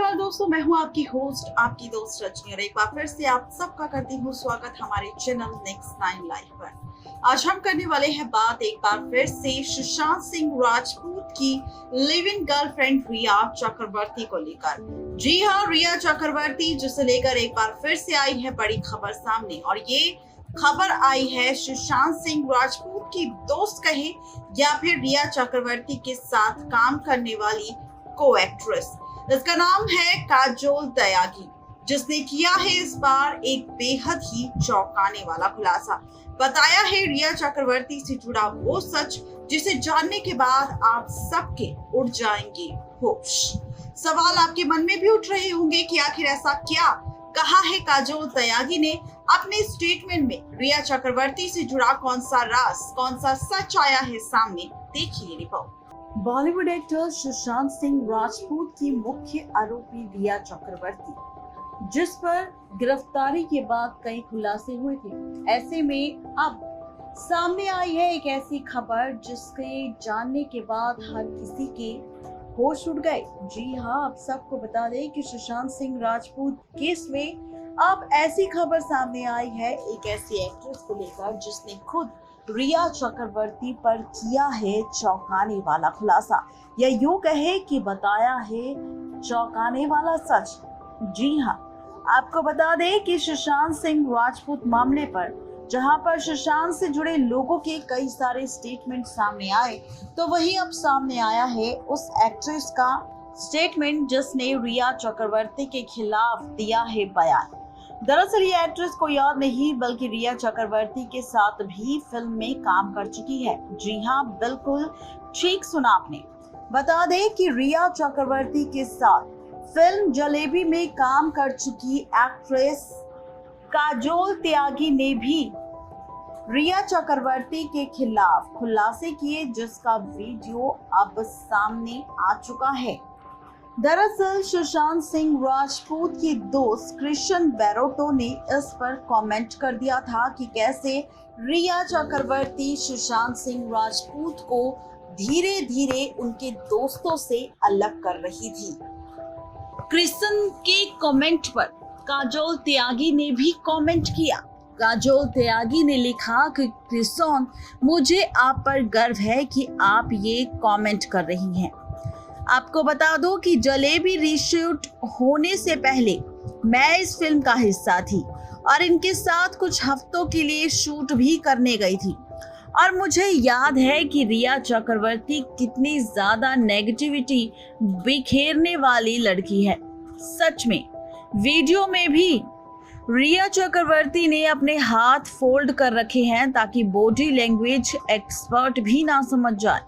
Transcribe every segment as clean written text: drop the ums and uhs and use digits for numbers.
नमस्कार दोस्तों, मैं हूं आपकी होस्ट, आपकी दोस्त रजनी और एक बार फिर से आप सबका करती हूं स्वागत हमारे चैनल नेक्स्ट 9 लाइव पर। आज हम करने वाले हैं बात एक बार फिर से सुशांत सिंह राजपूत की लिव इन गर्लफ्रेंड रिया चक्रवर्ती को लेकर। जी हाँ, रिया चक्रवर्ती जिसे लेकर एक बार फिर से आई है बड़ी खबर सामने, और ये खबर आई है सुशांत सिंह राजपूत की दोस्त कहे या फिर रिया चक्रवर्ती के साथ काम करने वाली को एक्ट्रेस। इसका नाम है काजोल त्यागी, जिसने किया है इस बार एक बेहद ही चौंकाने वाला खुलासा। बताया है रिया चक्रवर्ती से जुड़ा वो सच जिसे जानने के बाद आप सबके उड़ जाएंगे होश। सवाल आपके मन में भी उठ रहे होंगे कि आखिर ऐसा क्या कहा है काजोल त्यागी ने अपने स्टेटमेंट में। रिया चक्रवर्ती से जुड़ा कौन सा राज, कौन सा सच आया है सामने, देखिए रिपोर्ट। बॉलीवुड एक्टर सुशांत सिंह राजपूत की मुख्य आरोपी रिया चक्रवर्ती, जिस पर गिरफ्तारी के बाद कई खुलासे हुए थे, ऐसे में अब सामने आई है एक ऐसी खबर जिसके जानने के बाद हर किसी के होश उड़ गए। जी हाँ, आप सबको बता दें कि सुशांत सिंह राजपूत केस में अब ऐसी खबर सामने आई है एक ऐसी एक्ट्रेस को लेकर जिसने खुद रिया चक्रवर्ती पर किया है चौंकाने वाला खुलासा, या यूं कहे कि बताया है चौंकाने वाला सच। जी हाँ, आपको बता दें कि सुशांत सिंह राजपूत मामले पर जहां पर सुशांत से जुड़े लोगों के कई सारे स्टेटमेंट सामने आए, तो वहीं अब सामने आया है उस एक्ट्रेस का स्टेटमेंट जिसने रिया चक्रवर्ती के खिलाफ दिया है बयान। दरअसल ये एक्ट्रेस को याद नहीं बल्कि रिया चक्रवर्ती के साथ भी फिल्म में काम कर चुकी है। जी हाँ, बिल्कुल ठीक सुना आपने। बता दें कि रिया चक्रवर्ती के साथ फिल्म जलेबी में काम कर चुकी एक्ट्रेस काजोल त्यागी ने भी रिया चक्रवर्ती के खिलाफ खुलासे किए, जिसका वीडियो अब सामने आ चुका है। दरअसल सुशांत सिंह राजपूत की दोस्त क्रिश्चियन बैरोटो ने इस पर कमेंट कर दिया था कि कैसे रिया चक्रवर्ती सुशांत सिंह राजपूत को धीरे धीरे उनके दोस्तों से अलग कर रही थी। क्रिश्चियन के कमेंट पर काजोल त्यागी ने भी कमेंट किया। काजोल त्यागी ने लिखा कि क्रिश्चियन, मुझे आप पर गर्व है कि आप ये कमेंट कर रही हैं। आपको बता दो कि जलेबी रीशूट होने से पहले मैं इस फिल्म का हिस्सा थी और इनके साथ कुछ हफ्तों के लिए शूट भी करने गई थी, और मुझे याद है कि रिया चक्रवर्ती कितनी ज्यादा नेगेटिविटी बिखेरने वाली लड़की है। सच में वीडियो में भी रिया चक्रवर्ती ने अपने हाथ फोल्ड कर रखे हैं ताकि बॉडी लैंग्वेज एक्सपर्ट भी ना समझ जाए।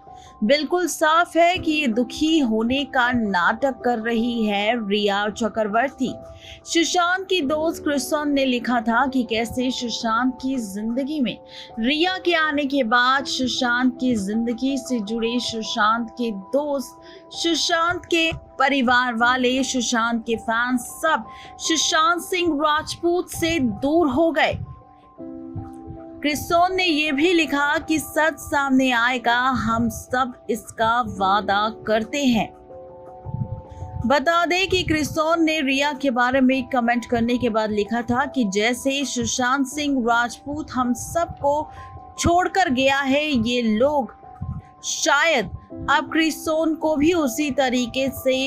बिल्कुल साफ है कि ये दुखी होने का नाटक कर रही है रिया चक्रवर्ती। सुशांत की दोस्त क्रिश्चियन ने लिखा था कि कैसे सुशांत की जिंदगी में रिया के आने के बाद सुशांत की जिंदगी से जुड़े सुशांत के दोस्त, सुशांत के परिवार वाले, सुशांत के फैंस सब सुशांत सिंह राजपूत से दूर हो गए। क्रिश्चियन ने यह भी लिखा कि सच सामने आएगा, हम सब इसका वादा करते हैं। बता दें कि क्रिश्चियन ने रिया के बारे में कमेंट करने के बाद लिखा था कि जैसे सुशांत सिंह राजपूत हम सबको छोड़कर गया है, ये लोग शायद अब क्रिश्चियन को भी उसी तरीके से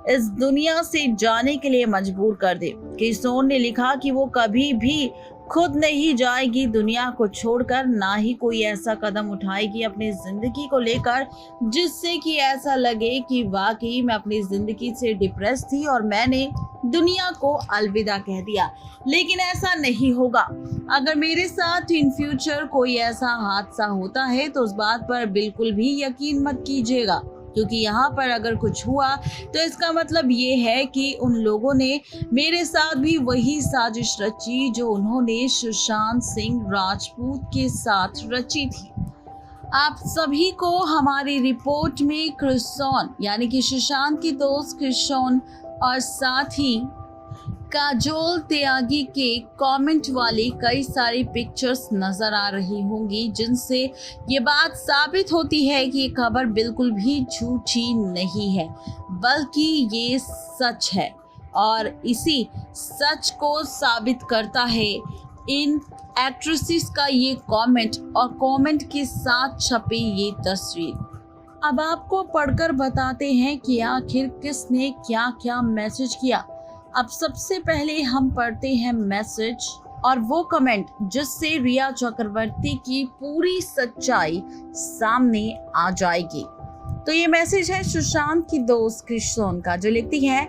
इस दुनिया से जाने के लिए मजबूर कर दे। क्रिश्चियन ने लिखा कि वो कभी भी खुद नहीं जाएगी दुनिया को छोड़कर, ना ही कोई ऐसा कदम उठाएगी अपनी जिंदगी को लेकर जिससे कि ऐसा लगे कि वाकई मैं अपनी जिंदगी से डिप्रेस थी और मैंने दुनिया को अलविदा कह दिया। लेकिन ऐसा नहीं होगा। अगर मेरे साथ इन फ्यूचर कोई ऐसा हादसा होता है तो उस बात पर बिल्कुल भी यकीन मत कीजिएगा, क्योंकि यहाँ पर अगर कुछ हुआ तो इसका मतलब ये है कि उन लोगों ने मेरे साथ भी वही साजिश रची जो उन्होंने सुशांत सिंह राजपूत के साथ रची थी। आप सभी को हमारी रिपोर्ट में क्रिश्चियन यानी कि सुशांत की दोस्त क्रिश्चियन और साथ ही काजोल त्यागी के कमेंट वाली कई सारी पिक्चर्स नजर आ रही होंगी, जिनसे ये बात साबित होती है कि ये खबर बिल्कुल भी झूठी नहीं है, बल्कि ये सच है। और इसी सच को साबित करता है इन एक्ट्रेसेस का ये कमेंट और कमेंट के साथ छपी ये तस्वीर। अब आपको पढ़कर बताते हैं कि आखिर किसने क्या क्या मैसेज किया। अब सबसे पहले हम पढ़ते हैं मैसेज और वो कमेंट जिससे रिया चक्रवर्ती की पूरी सच्चाई सामने आ जाएगी। तो ये मैसेज है सुशांत की दोस्त क्रिस्टोन का, जो लिखती है,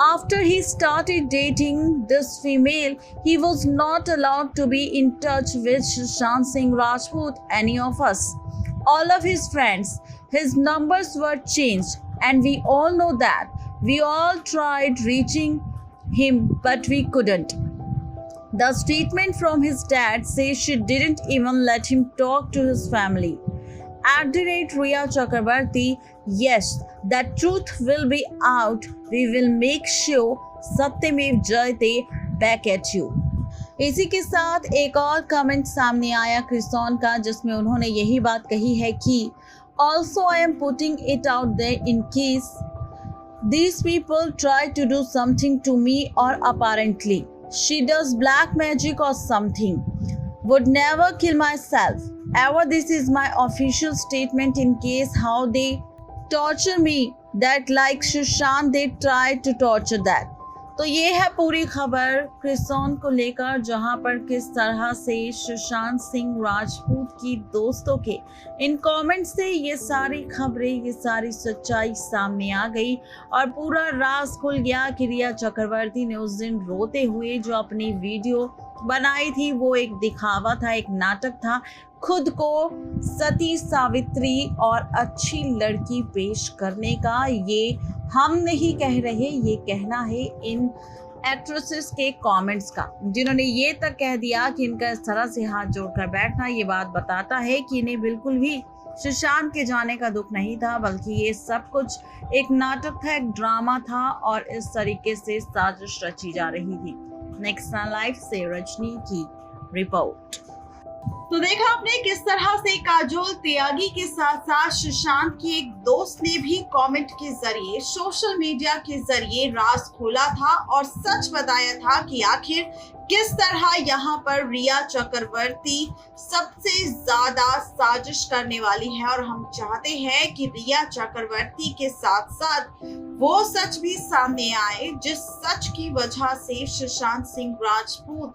after he started dating this female he was not allowed to be in touch with Sushant Singh Rajput any of us, all of his friends, his numbers were changed, and we all know that. We all tried reaching him, but we couldn't. The statement from his dad says she didn't even let him talk to his family. @Riya Chakrabarti, yes, that truth will be out. We will make sure Satyamev Jayate back at you. इसी के साथ एक और comment सामने आया Christine का, जिसमें उन्होंने यही बात कही है कि also I am putting it out there in case these people try to do something to me, or apparently she does black magic or something. Would never kill myself ever. This is my official statement in case how they torture me, that like Sushant they try to torture that. तो ये है पूरी खबर Christine को लेकर, जहां पर किस तरह से सुशांत सिंह राजपूत की दोस्तों के इन कमेंट से ये सारी खबरें, ये सारी सच्चाई सामने आ गई और पूरा राज खुल गया कि रिया चक्रवर्ती ने उस दिन रोते हुए जो अपनी वीडियो बनाई थी वो एक दिखावा था, एक नाटक था, खुद को सती सावित्री और अच्छी लड़की पेश करने का। ये हम नहीं कह रहे, ये कहना है इन एक्ट्रेसेस के कमेंट्स का, जिन्होंने ये तक कह दिया कि इनका इस तरह से हाथ जोड़कर बैठना ये बात बताता है कि इन्हें बिल्कुल भी सुशांत के जाने का दुख नहीं था, बल्कि ये सब कुछ एक नाटक था, एक ड्रामा था और इस तरीके से साजिश रची जा रही थी। नेक्स्ट लाइफ से रजनी की रिपोर्ट। तो देखा आपने किस तरह से काजोल त्यागी के साथ साथ सुशांत की एक दोस्त ने भी कमेंट के जरिए, सोशल मीडिया के जरिए राज खोला था और सच बताया था कि आखिर किस तरह यहाँ पर रिया चक्रवर्ती सबसे ज्यादा साजिश करने वाली है। और हम चाहते हैं कि रिया चक्रवर्ती के साथ साथ वो सच भी सामने आए, जिस सच की वजह से सुशांत सिंह राजपूत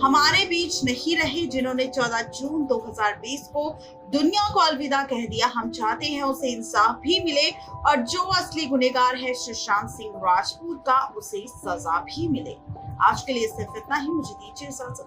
हमारे बीच नहीं रहे, जिन्होंने 14 जून 2020 को दुनिया को अलविदा कह दिया। हम चाहते हैं उसे इंसाफ भी मिले और जो असली गुनहगार है सुशांत सिंह राजपूत का, उसे सजा भी मिले। आज के लिए सिर्फ इतना ही, मुझे दीजिए इजाजत।